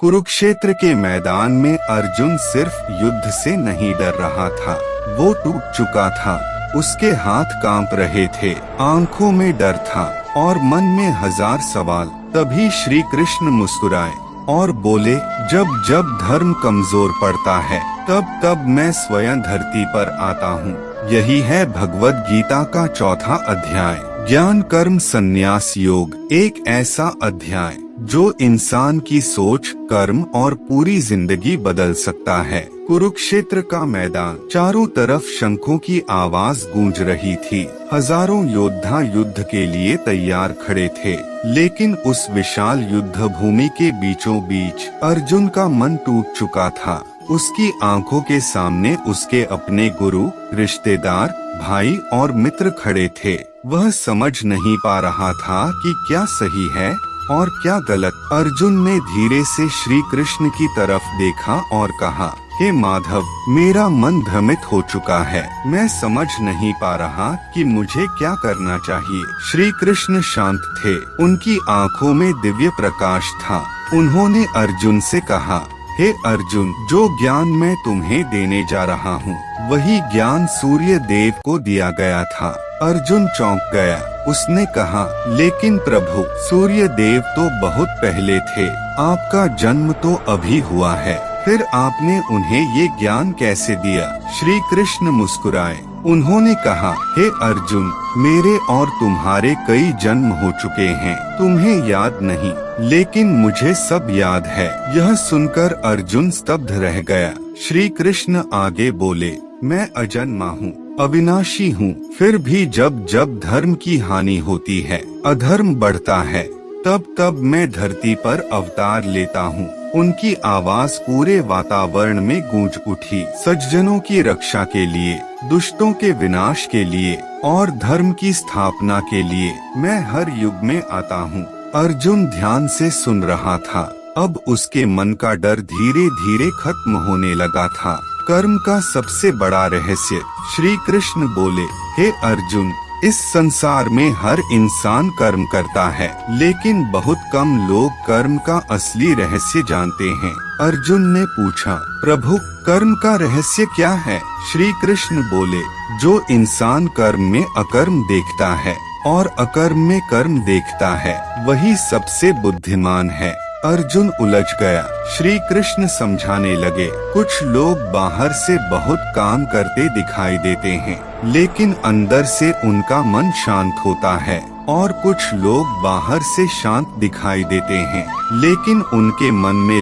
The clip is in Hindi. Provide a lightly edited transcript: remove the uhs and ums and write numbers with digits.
कुरुक्षेत्र के मैदान में अर्जुन सिर्फ युद्ध से नहीं डर रहा था, वो टूट चुका था। उसके हाथ कांप रहे थे, आंखों में डर था और मन में हजार सवाल। तभी श्री कृष्ण मुस्कुराए और बोले, जब जब धर्म कमजोर पड़ता है तब तब मैं स्वयं धरती पर आता हूँ। यही है भगवद गीता का चौथा अध्याय, ज्ञान कर्म संन्यास योग। एक ऐसा अध्याय जो इंसान की सोच, कर्म और पूरी जिंदगी बदल सकता है। कुरुक्षेत्र का मैदान, चारों तरफ शंखों की आवाज गूंज रही थी। हजारों योद्धा युद्ध के लिए तैयार खड़े थे, लेकिन उस विशाल युद्ध भूमि के बीचों बीच अर्जुन का मन टूट चुका था। उसकी आंखों के सामने उसके अपने गुरु, रिश्तेदार, भाई और मित्र खड़े थे। वह समझ नहीं पा रहा था कि क्या सही है और क्या गलत। अर्जुन ने धीरे से श्री कृष्ण की तरफ देखा और कहा, हे माधव, मेरा मन भ्रमित हो चुका है। मैं समझ नहीं पा रहा कि मुझे क्या करना चाहिए। श्री कृष्ण शांत थे, उनकी आंखों में दिव्य प्रकाश था। उन्होंने अर्जुन से कहा, हे अर्जुन, जो ज्ञान मैं तुम्हें देने जा रहा हूँ वही ज्ञान सूर्य देव को दिया गया था। अर्जुन चौंक गया। उसने कहा, लेकिन प्रभु, सूर्य देव तो बहुत पहले थे, आपका जन्म तो अभी हुआ है, फिर आपने उन्हें ये ज्ञान कैसे दिया? श्री कृष्ण मुस्कुराए। उन्होंने कहा, हे अर्जुन, मेरे और तुम्हारे कई जन्म हो चुके हैं, तुम्हें याद नहीं, लेकिन मुझे सब याद है। यह सुनकर अर्जुन स्तब्ध रह गया। श्री कृष्ण आगे बोले, मैं अजन्मा हूँ, अविनाशी हूँ, फिर भी जब जब धर्म की हानि होती है, अधर्म बढ़ता है, तब तब मैं धरती पर अवतार लेता हूँ। उनकी आवाज पूरे वातावरण में गूंज उठी। सज्जनों की रक्षा के लिए, दुष्टों के विनाश के लिए और धर्म की स्थापना के लिए मैं हर युग में आता हूँ। अर्जुन ध्यान से सुन रहा था। अब उसके मन का डर धीरे धीरे खत्म होने लगा था। कर्म का सबसे बड़ा रहस्य। श्री कृष्ण बोले, हे अर्जुन, इस संसार में हर इंसान कर्म करता है, लेकिन बहुत कम लोग कर्म का असली रहस्य जानते हैं। अर्जुन ने पूछा, प्रभु, कर्म का रहस्य क्या है? श्री कृष्ण बोले, जो इंसान कर्म में अकर्म देखता है और अकर्म में कर्म देखता है, वही सबसे बुद्धिमान है। अर्जुन उलझ गया। श्री कृष्ण समझाने लगे, कुछ लोग बाहर से बहुत काम करते दिखाई देते हैं, लेकिन अंदर से उनका मन शांत होता है, और कुछ लोग बाहर से शांत दिखाई देते हैं, लेकिन उनके मन में